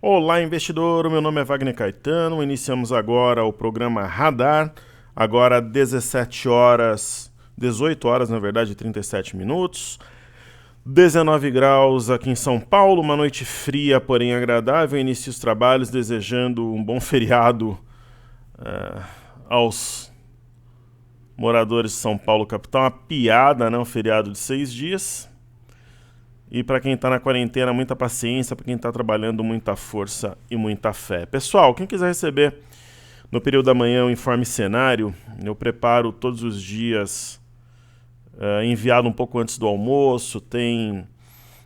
Olá, investidor. O meu nome é Wagner Caetano. Iniciamos agora o programa Radar. Agora 17 horas, 18 horas, na verdade, 37 minutos. 19 graus aqui em São Paulo, uma noite fria, porém agradável. Inicio os trabalhos desejando um bom feriado aos moradores de São Paulo, capital. Uma piada, né? Um feriado de 6 dias. E para quem está na quarentena, muita paciência. Para quem está trabalhando, muita força e muita fé. Pessoal, quem quiser receber no período da manhã o Informe Cenário, eu preparo todos os dias, enviado um pouco antes do almoço. Tem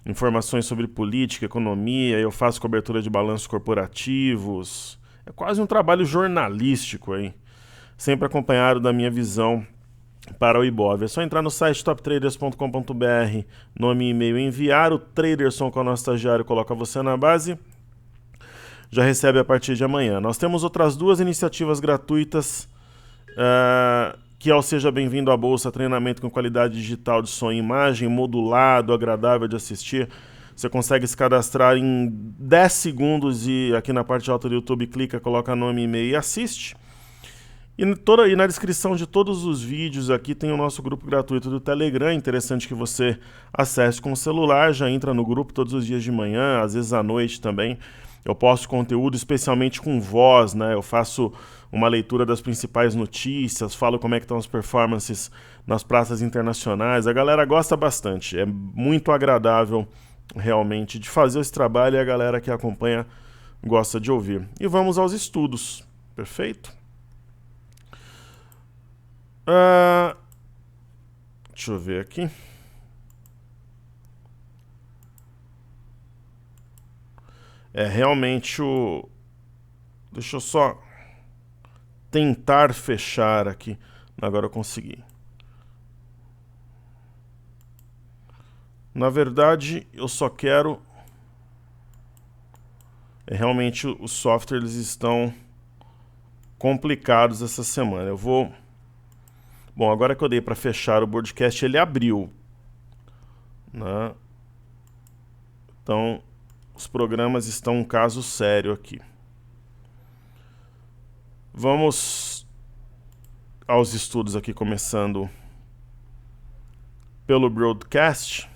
informações sobre política, economia, eu faço cobertura de balanços corporativos. É quase um trabalho jornalístico aí, sempre acompanhado da minha visão para o Ibov. É só entrar no site toptraders.com.br, nome e e-mail enviar. O Traderson, que é o nosso estagiário, coloca você na base. Já recebe a partir de amanhã. Nós temos outras duas iniciativas gratuitas, que é o Seja Bem-vindo à Bolsa, treinamento com qualidade digital de som e imagem, modulado, agradável de assistir. Você consegue se cadastrar em 10 segundos e aqui na parte alta do YouTube clica, coloca nome, e-mail e assiste. E na descrição de todos os vídeos aqui tem o nosso grupo gratuito do Telegram. É interessante que você acesse com o celular, já entra no grupo todos os dias de manhã, às vezes à noite também. Eu posto conteúdo especialmente com voz, né? Eu faço uma leitura das principais notícias, falo como é que estão as performances nas praças internacionais. A galera gosta bastante, é muito agradável realmente de fazer esse trabalho e a galera que acompanha gosta de ouvir. E vamos aos estudos, perfeito? Deixa eu ver aqui. É realmente o... Deixa eu só tentar fechar aqui. Agora eu consegui. Na verdade, eu só quero... Realmente os softwares estão complicados essa semana. Eu vou... Bom, agora que eu dei para fechar o broadcast, ele abriu, né? Então, os programas estão um caso sério aqui. Vamos aos estudos aqui, começando pelo broadcast.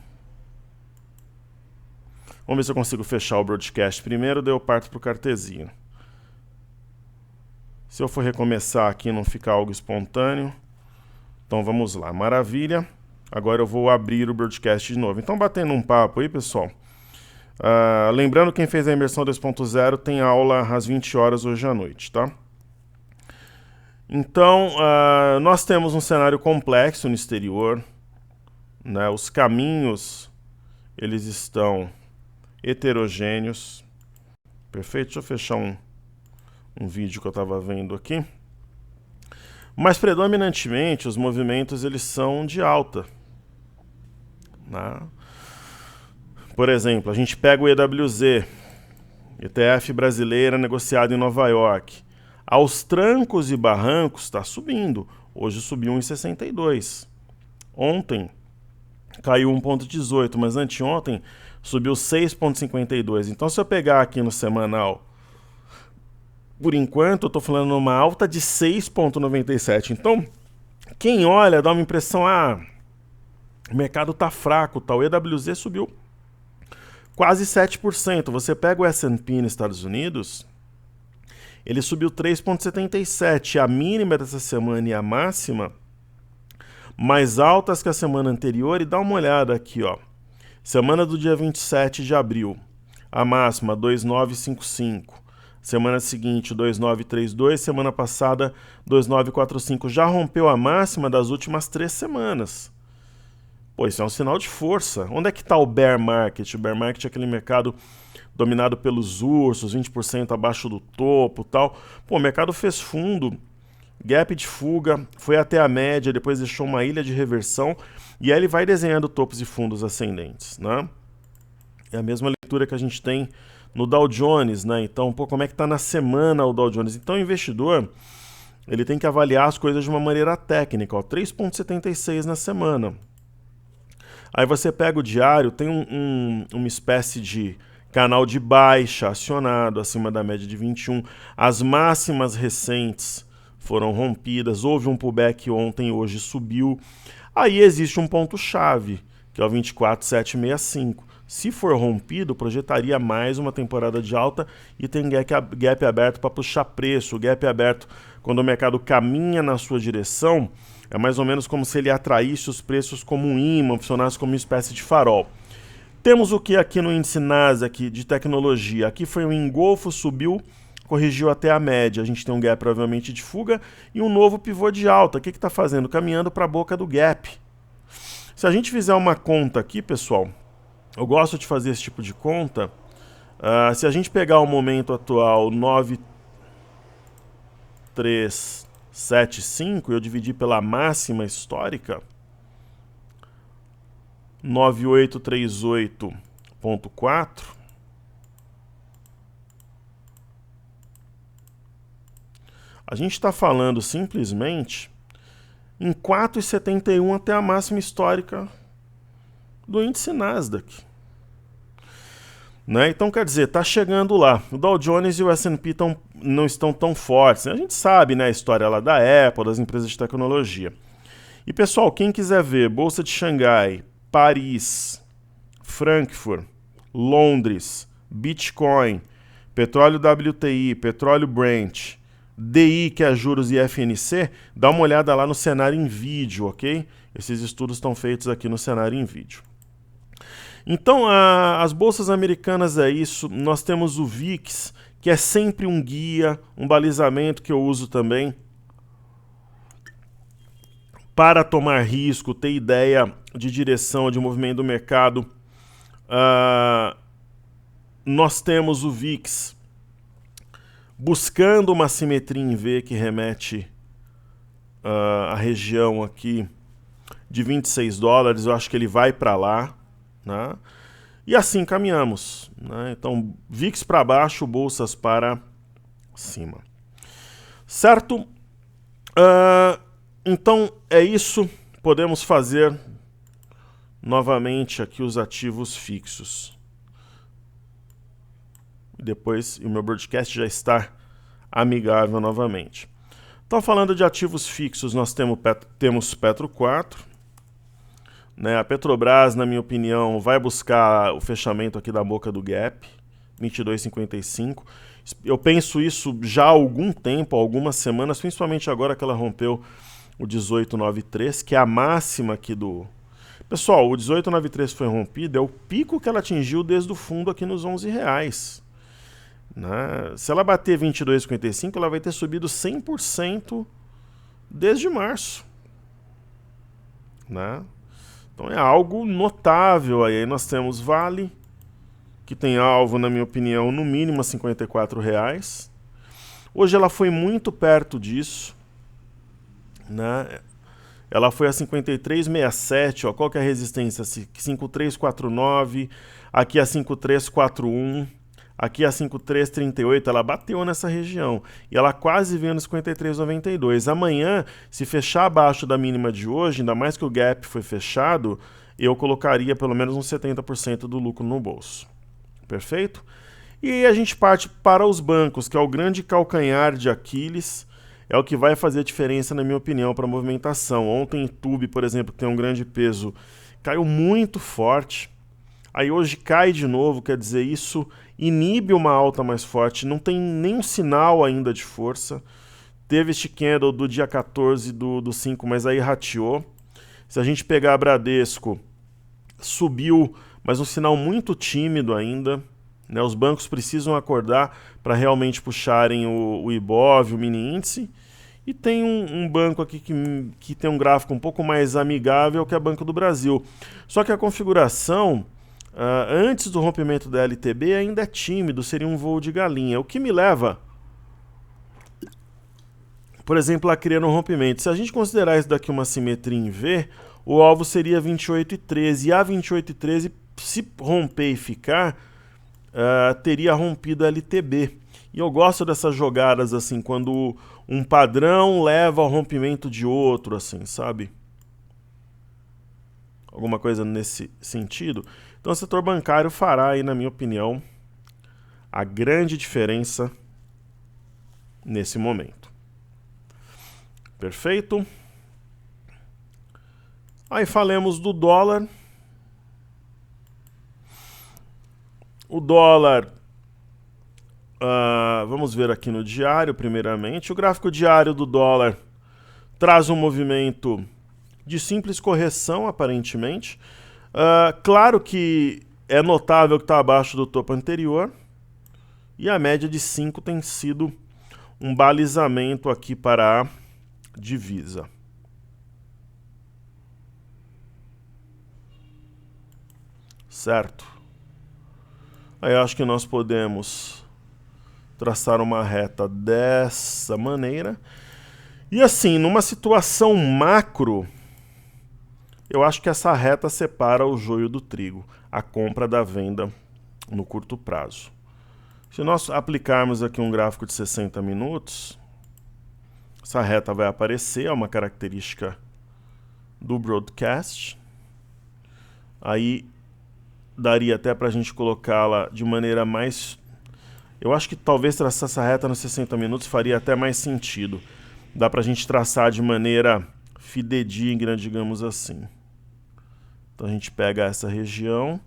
Vamos ver se eu consigo fechar o broadcast primeiro, daí eu parto para o cartezinho. Se eu for recomeçar aqui e não ficar algo espontâneo... Então vamos lá, maravilha. Agora eu vou abrir o broadcast de novo. Então, batendo um papo aí, pessoal. Lembrando, quem fez a imersão 2.0 tem aula às 20 horas hoje à noite, tá? Então, nós temos um cenário complexo no exterior, né? Os caminhos, eles estão heterogêneos. Perfeito? Deixa eu fechar um vídeo que eu estava vendo aqui. Mas predominantemente os movimentos eles são de alta, né? Por exemplo, a gente pega o EWZ, ETF brasileira negociado em Nova York. Aos trancos e barrancos está subindo. Hoje subiu 1,62. Ontem caiu 1,18, mas anteontem subiu 6,52. Então, se eu pegar aqui no semanal, por enquanto, eu estou falando numa alta de 6,97. Então, quem olha dá uma impressão, o mercado está fraco, tá? O EWZ subiu quase 7%. Você pega o S&P nos Estados Unidos, ele subiu 3,77. A mínima dessa semana e a máxima mais altas que a semana anterior. E dá uma olhada aqui, ó. Semana do dia 27 de abril, a máxima 2,955. Semana seguinte, 2,932. Semana passada, 2,945. Já rompeu a máxima das últimas 3 semanas. Pô, isso é um sinal de força. Onde é que está o bear market? O bear market é aquele mercado dominado pelos ursos, 20% abaixo do topo e tal. Pô, o mercado fez fundo, gap de fuga, foi até a média, depois deixou uma ilha de reversão. E aí ele vai desenhando topos e fundos ascendentes, né? É a mesma leitura que a gente tem no Dow Jones, né? Então, pô, como é que está na semana o Dow Jones? Então, o investidor, ele tem que avaliar as coisas de uma maneira técnica, ó, 3,76 na semana. Aí você pega o diário, tem uma espécie de Canal de baixa acionado acima da média de 21. As máximas recentes foram rompidas. Houve um pullback ontem, hoje subiu. Aí existe um ponto-chave, que é o 24.765. Se for rompido, projetaria mais uma temporada de alta e tem gap aberto para puxar preço. O gap aberto, quando o mercado caminha na sua direção, é mais ou menos como se ele atraísse os preços como um imã, funcionasse como uma espécie de farol. Temos o que aqui no índice Nasdaq de tecnologia? Aqui foi um engolfo, subiu, corrigiu até a média. A gente tem um gap provavelmente de fuga e um novo pivô de alta. O que está fazendo? Caminhando para a boca do gap. Se a gente fizer uma conta aqui, pessoal, eu gosto de fazer esse tipo de conta. Se a gente pegar o momento atual 9.375 e eu dividir pela máxima histórica, 9838.4, a gente está falando simplesmente em 4,71 até a máxima histórica do índice Nasdaq. Né? Então, quer dizer, está chegando lá. O Dow Jones e o S&P não estão tão fortes. A gente sabe, né, a história lá da Apple, das empresas de tecnologia. E, pessoal, quem quiser ver Bolsa de Xangai, Paris, Frankfurt, Londres, Bitcoin, petróleo WTI, petróleo Brent, DI, que é juros e FNC, dá uma olhada lá no cenário em vídeo, ok? Esses estudos estão feitos aqui no cenário em vídeo. Então, as bolsas americanas é isso. Nós temos o VIX, que é sempre um guia, um balizamento que eu uso também para tomar risco, ter ideia de direção, de movimento do mercado. Nós temos o VIX buscando uma simetria em V que remete à região aqui de 26 dólares. Eu acho que ele vai para lá. Né? E assim caminhamos. Né? Então, VIX para baixo, bolsas para cima. Certo? Então, é isso. Podemos fazer novamente aqui os ativos fixos. Depois, o meu broadcast já está amigável novamente. Então, falando de ativos fixos, nós temos Petro 4. Né, a Petrobras, na minha opinião, vai buscar o fechamento aqui da boca do gap, 22,55. Eu penso isso já há algum tempo, há algumas semanas, principalmente agora que ela rompeu o 18,93, que é a máxima aqui do... Pessoal, o 18,93 foi rompido, é o pico que ela atingiu desde o fundo aqui nos R$11. Né? Se ela bater 22,55, ela vai ter subido 100% desde março. Né? Então é algo notável. Aí nós temos Vale, que tem alvo, na minha opinião, no mínimo a R$54. Hoje ela foi muito perto disso. Né? Ela foi a 53,67. Qual que é a resistência? 53,49. Aqui a 53,41. Aqui a 53,38, ela bateu nessa região e ela quase veio no 53,92. Amanhã, se fechar abaixo da mínima de hoje, ainda mais que o gap foi fechado, eu colocaria pelo menos uns 70% do lucro no bolso. Perfeito? E aí a gente parte para os bancos, que é o grande calcanhar de Aquiles, é o que vai fazer a diferença, na minha opinião, para a movimentação. Ontem, Tube, por exemplo, que tem um grande peso, caiu muito forte. Aí hoje cai de novo, quer dizer, isso inibe uma alta mais forte, não tem nenhum sinal ainda de força. Teve este candle do dia 14 do 5, mas aí rateou. Se a gente pegar a Bradesco, subiu, mas um sinal muito tímido ainda. Né? Os bancos precisam acordar para realmente puxarem o Ibov, o mini índice. E tem um banco aqui que tem um gráfico um pouco mais amigável, que é o Banco do Brasil. Só que a configuração... antes do rompimento da LTB ainda é tímido, seria um voo de galinha. O que me leva, por exemplo, a criar um rompimento. Se a gente considerar isso daqui uma simetria em V, o alvo seria 28,13. E a 28,13, se romper e ficar, teria rompido a LTB. E eu gosto dessas jogadas assim, quando um padrão leva ao rompimento de outro, assim, sabe? Alguma coisa nesse sentido. Então o setor bancário fará aí, na minha opinião, a grande diferença nesse momento. Perfeito? Aí falemos do dólar. O dólar, vamos ver aqui no diário primeiramente. O gráfico diário do dólar traz um movimento de simples correção, aparentemente. Claro que é notável que está abaixo do topo anterior. E a média de 5 tem sido um balizamento aqui para a divisa. Certo? Aí eu acho que nós podemos traçar uma reta dessa maneira. E assim, numa situação macro, eu acho que essa reta separa o joio do trigo, a compra da venda no curto prazo. Se nós aplicarmos aqui um gráfico de 60 minutos, essa reta vai aparecer, é uma característica do broadcast. Aí daria até para a gente colocá-la de maneira mais... Eu acho que talvez traçar essa reta nos 60 minutos faria até mais sentido. Dá para a gente traçar de maneira fidedigna, digamos assim. Então a gente pega essa região.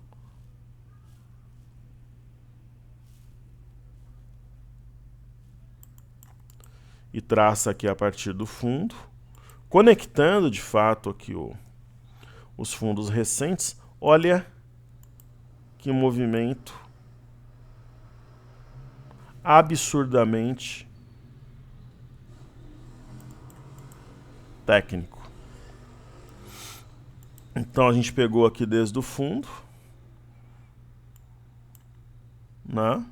E traça aqui a partir do fundo. Conectando de fato aqui os fundos recentes. Olha que movimento absurdamente técnico. Então a gente pegou aqui desde o fundo, né?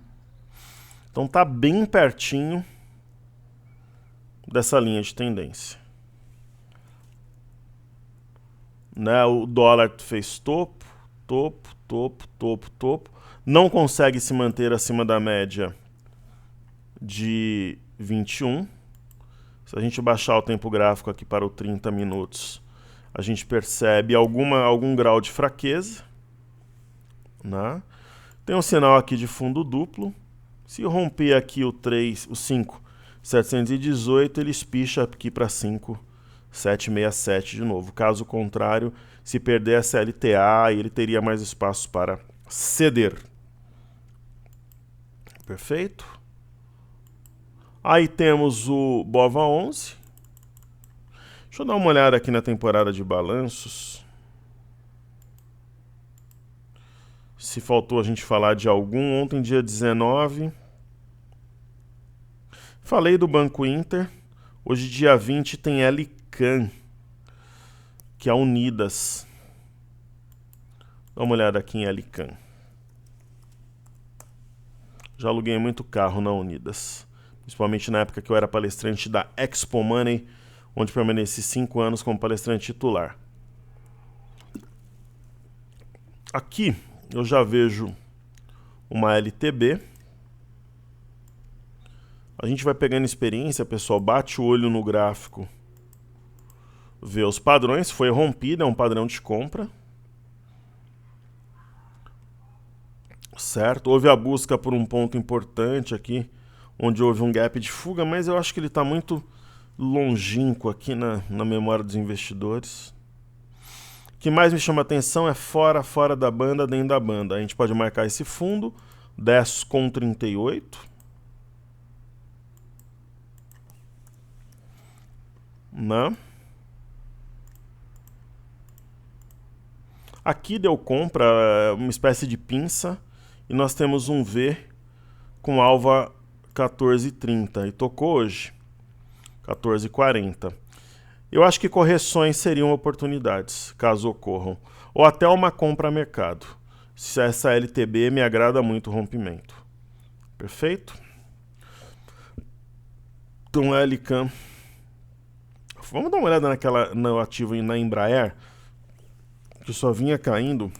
Então tá bem pertinho dessa linha de tendência, né? O dólar fez topo, topo, topo, topo, topo, não consegue se manter acima da média de 21. Se a gente baixar o tempo gráfico aqui para o 30 minutos, a gente percebe algum grau de fraqueza, né? Tem um sinal aqui de fundo duplo. Se romper aqui o 5,718, ele espicha aqui para 5,767 de novo. Caso contrário, se perder essa LTA, ele teria mais espaço para ceder. Perfeito? Aí temos o BOVA11. Deixa eu dar uma olhada aqui na temporada de balanços. Se faltou a gente falar de algum. Ontem, dia 19. Falei do Banco Inter. Hoje, dia 20, tem LCAN, que é a Unidas. Dá uma olhada aqui em LCAN. Já aluguei muito carro na Unidas. Principalmente na época que eu era palestrante da Expo Money, onde permaneci 5 anos como palestrante titular. Aqui eu já vejo uma LTB. A gente vai pegando experiência, pessoal, bate o olho no gráfico, vê os padrões. Foi rompida, é um padrão de compra. Certo? Houve a busca por um ponto importante aqui, onde houve um gap de fuga, mas eu acho que ele está muito longínquo aqui na memória dos investidores. O que mais me chama a atenção é fora da banda, dentro da banda. A gente pode marcar esse fundo, 10,38. Né? Aqui deu compra, uma espécie de pinça, e nós temos um V com alva 14,30 e tocou hoje 14,40. Eu acho que correções seriam oportunidades, caso ocorram, ou até uma compra a mercado. Se essa LTB me agrada muito o rompimento. Perfeito? Então, LCAN. Vamos dar uma olhada no ativo na Embraer, que só vinha caindo.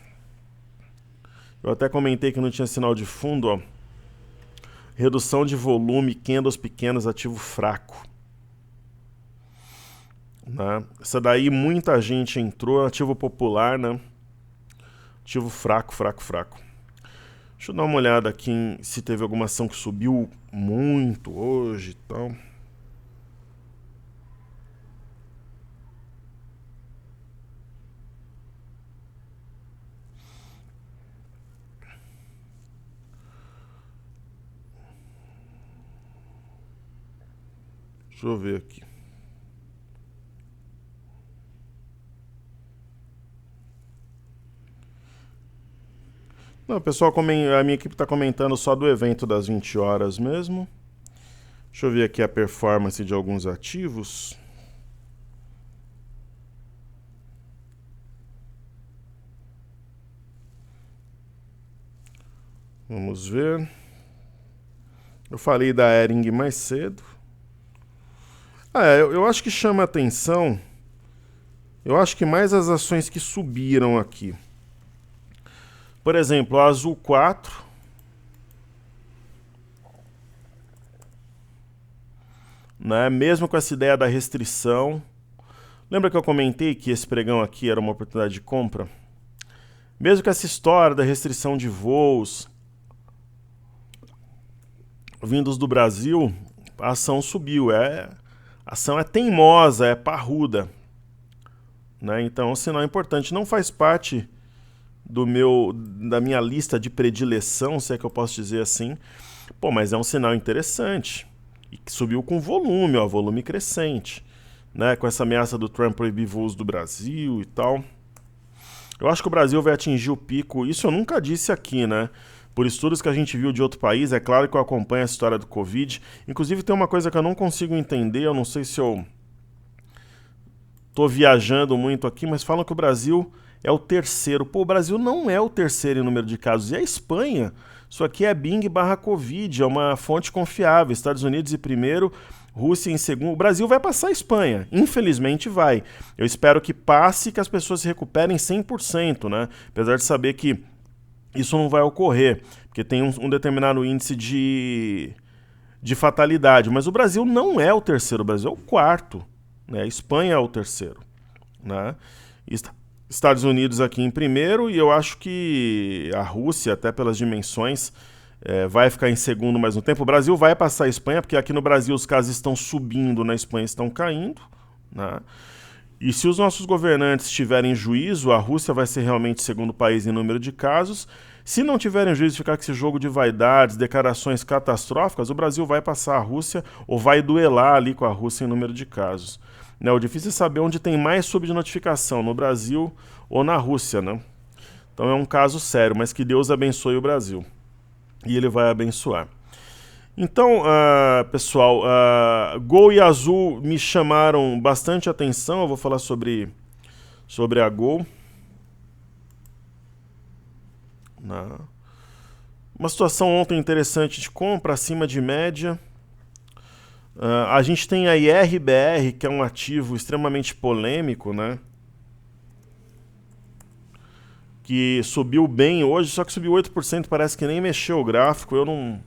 Eu até comentei que não tinha sinal de fundo, ó. Redução de volume, candles pequenos, ativo fraco. Né? Essa daí muita gente entrou, ativo popular, né? Ativo fraco, fraco, fraco. Deixa eu dar uma olhada aqui se teve alguma ação que subiu muito hoje e tal. Deixa eu ver aqui. Não, pessoal, a minha equipe está comentando só do evento das 20 horas mesmo. Deixa eu ver aqui a performance de alguns ativos. Vamos ver. Eu falei da Hering mais cedo. Eu acho que chama atenção. Eu acho que mais as ações que subiram aqui. Por exemplo, a Azul 4. Né? Mesmo com essa ideia da restrição. Lembra que eu comentei que esse pregão aqui era uma oportunidade de compra? Mesmo com essa história da restrição de voos vindos do Brasil, a ação subiu. A ação é teimosa, é parruda. Né? Então, um sinal importante. Não faz parte da minha lista de predileção, se é que eu posso dizer assim. Pô, mas é um sinal interessante. E que subiu com volume, ó, volume crescente. Né? Com essa ameaça do Trump proibir voos do Brasil e tal. Eu acho que o Brasil vai atingir o pico. Isso eu nunca disse aqui, né? Por estudos que a gente viu de outro país, é claro que eu acompanho a história do Covid. Inclusive tem uma coisa que eu não consigo entender, eu não sei se eu tô viajando muito aqui, mas falam que o Brasil é o terceiro. Pô, o Brasil não é o terceiro em número de casos, e a Espanha? Isso aqui é Bing/Covid, é uma fonte confiável. Estados Unidos em primeiro, Rússia em segundo. O Brasil vai passar a Espanha, infelizmente vai. Eu espero que passe e que as pessoas se recuperem 100%, né? Apesar de saber que isso não vai ocorrer, porque tem um determinado índice de fatalidade. Mas o Brasil não é o terceiro, o Brasil é o quarto. Né? A Espanha é o terceiro. Né? Estados Unidos aqui em primeiro, e eu acho que a Rússia, até pelas dimensões, vai ficar em segundo mais um tempo. O Brasil vai passar a Espanha, porque aqui no Brasil os casos estão subindo, na Espanha estão caindo. Né? E se os nossos governantes tiverem juízo, a Rússia vai ser realmente o segundo país em número de casos. Se não tiverem juízo e ficar com esse jogo de vaidades, declarações catastróficas, o Brasil vai passar a Rússia ou vai duelar ali com a Rússia em número de casos. Né, o difícil é saber onde tem mais subnotificação, no Brasil ou na Rússia. Né? Então é um caso sério, mas que Deus abençoe o Brasil. E Ele vai abençoar. Então, pessoal, Gol e Azul me chamaram bastante atenção. Eu vou falar sobre a Gol. Uma situação ontem interessante de compra, acima de média. A gente tem a IRBR, que é um ativo extremamente polêmico, né? Que subiu bem hoje, só que subiu 8%, parece que nem mexeu o gráfico. Eu não...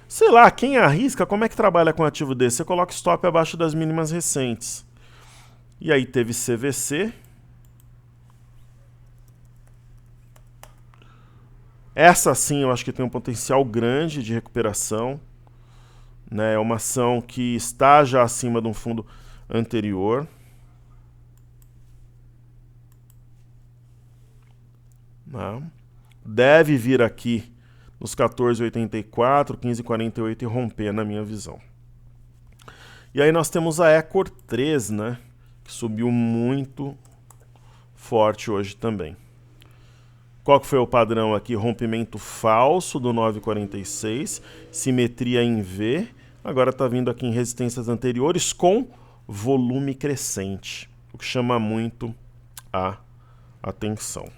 Sei lá, quem arrisca, como é que trabalha com um ativo desse? Você coloca stop abaixo das mínimas recentes. E aí teve CVC. Essa sim eu acho que tem um potencial grande de recuperação. Né? É uma ação que está já acima de um fundo anterior. Né? Deve vir aqui nos 14,84, 15,48 e romper, na minha visão. E aí nós temos a Ecor 3, né? Que subiu muito forte hoje também. Qual que foi o padrão aqui? Rompimento falso do 9,46, simetria em V. Agora está vindo aqui em resistências anteriores com volume crescente, o que chama muito a atenção.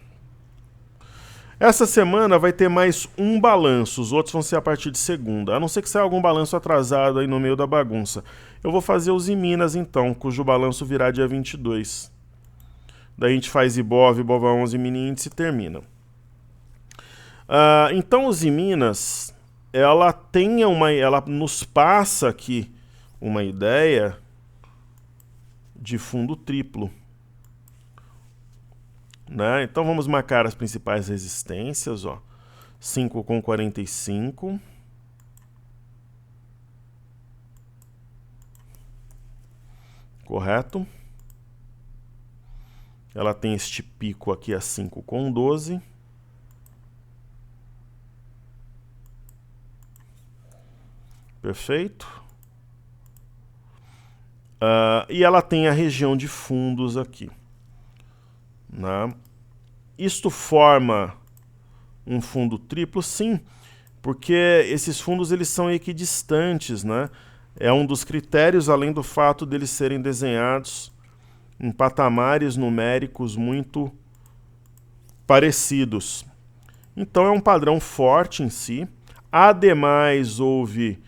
Essa semana vai ter mais um balanço, os outros vão ser a partir de segunda, a não ser que saia algum balanço atrasado aí no meio da bagunça. Eu vou fazer os Minas então, cujo balanço virá dia 22. Daí a gente faz Ibov, Ibova 11, mini índice e termina. Então os Minas, ela nos passa aqui uma ideia de fundo triplo. Né? Então vamos marcar as principais resistências. Ó. 5,45. Correto? Ela tem este pico aqui a 5,12. Perfeito? E ela tem a região de fundos aqui. Né? Isto forma um fundo triplo? Sim, porque esses fundos eles são equidistantes, né? É um dos critérios, além do fato deles serem desenhados em patamares numéricos muito parecidos. Então é um padrão forte em si. Ademais, houve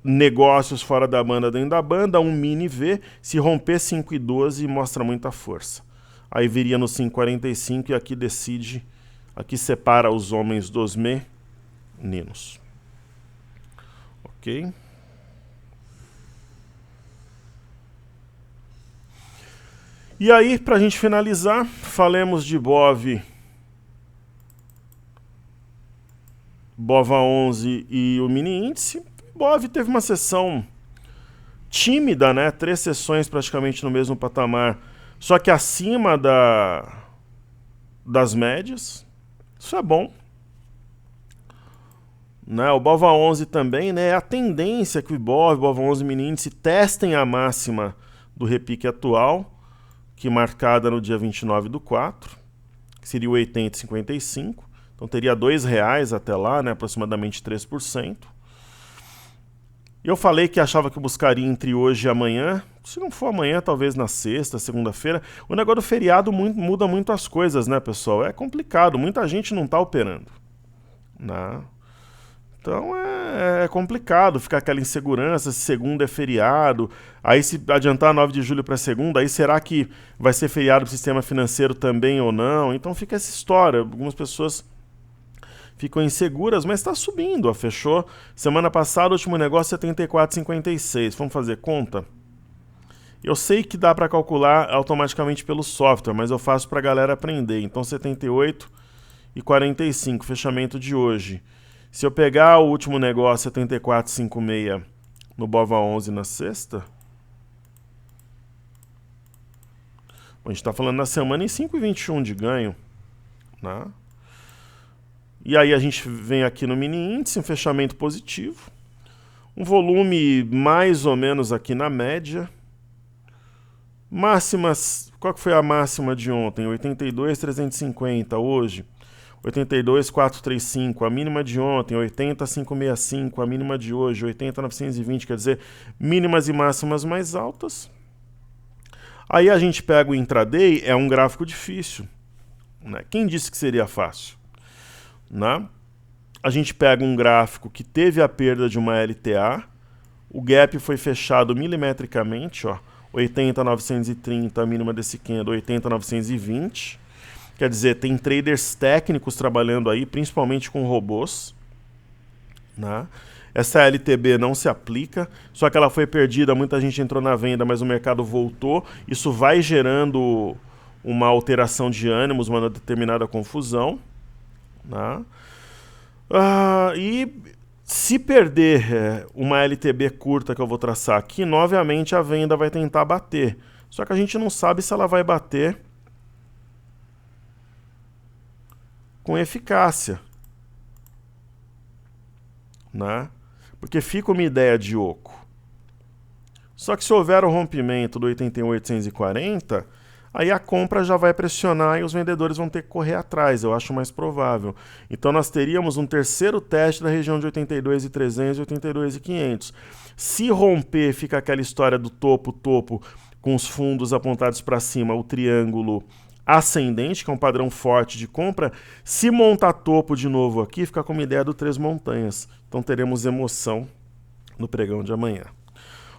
negócios fora da banda, dentro da banda, um mini V, se romper 5,12 mostra muita força. Aí viria no 5,45 e aqui decide, aqui separa os homens dos meninos. Ok? E aí, para a gente finalizar, falemos de BOVA11 e o mini índice. BOV teve uma sessão tímida, né? 3 sessões praticamente no mesmo patamar, só que acima das médias. Isso é bom. Né? O BOVA11 também, né? A tendência é que o BOVA11 mini índice testem a máxima do repique atual, que marcada no dia 29/4, que seria o 80,55. Então teria R$2 até lá, né? Aproximadamente 3%. Eu falei que achava que eu buscaria entre hoje e amanhã. Se não for amanhã, talvez na sexta, segunda-feira. O negócio do feriado muda muito as coisas, né, pessoal? É complicado, muita gente não está operando. Né? Então é complicado ficar aquela insegurança, se segunda é feriado, aí se adiantar 9 de julho para segunda, aí será que vai ser feriado do sistema financeiro também ou não? Então fica essa história, algumas pessoas ficam inseguras, mas está subindo, ó, fechou. Semana passada o último negócio 74,56, vamos fazer conta? Eu sei que dá para calcular automaticamente pelo software, mas eu faço para a galera aprender, então 78,45, fechamento de hoje. Se eu pegar o último negócio 74,56 no BOVA11 na sexta, a gente está falando na semana em 5,21 de ganho, né? E aí a gente vem aqui no mini índice, um fechamento positivo, um volume mais ou menos aqui na média. Máximas, qual que foi a máxima de ontem? 82,350, hoje 82,435, a mínima de ontem, 80,565, a mínima de hoje, 80,920, quer dizer, mínimas e máximas mais altas. Aí a gente pega o intraday, é um gráfico difícil, né? Quem disse que seria fácil? Né? A gente pega um gráfico que teve a perda de uma LTA, o gap foi fechado milimetricamente, ó, 80,930, a mínima desse candle, 80,920. Quer dizer, tem traders técnicos trabalhando aí, principalmente com robôs. Né? Essa LTB não se aplica, só que ela foi perdida, muita gente entrou na venda, mas o mercado voltou. Isso vai gerando uma alteração de ânimos, uma determinada confusão. Né? E se perder uma LTB curta que eu vou traçar aqui, novamente a venda vai tentar bater. Só que a gente não sabe se ela vai bater com eficácia. Né? Porque fica uma ideia de oco. Só que se houver o rompimento do 81,840, aí a compra já vai pressionar e os vendedores vão ter que correr atrás, eu acho mais provável. Então nós teríamos um terceiro teste da região de 82,300 e 82,500. Se romper, fica aquela história do topo, com os fundos apontados para cima, o triângulo ascendente, que é um padrão forte de compra. Se montar topo de novo aqui, fica com uma ideia do Três Montanhas. Então teremos emoção no pregão de amanhã.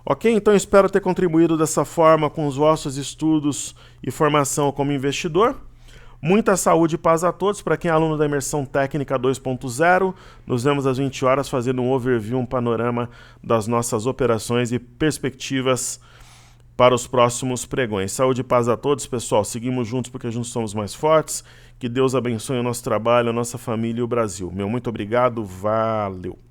Ok? Então espero ter contribuído dessa forma com os vossos estudos e formação como investidor. Muita saúde e paz a todos. Para quem é aluno da Imersão Técnica 2.0, nos vemos às 20 horas fazendo um overview, um panorama das nossas operações e perspectivas para os próximos pregões. Saúde e paz a todos, pessoal. Seguimos juntos porque juntos somos mais fortes. Que Deus abençoe o nosso trabalho, a nossa família e o Brasil. Meu muito obrigado, valeu.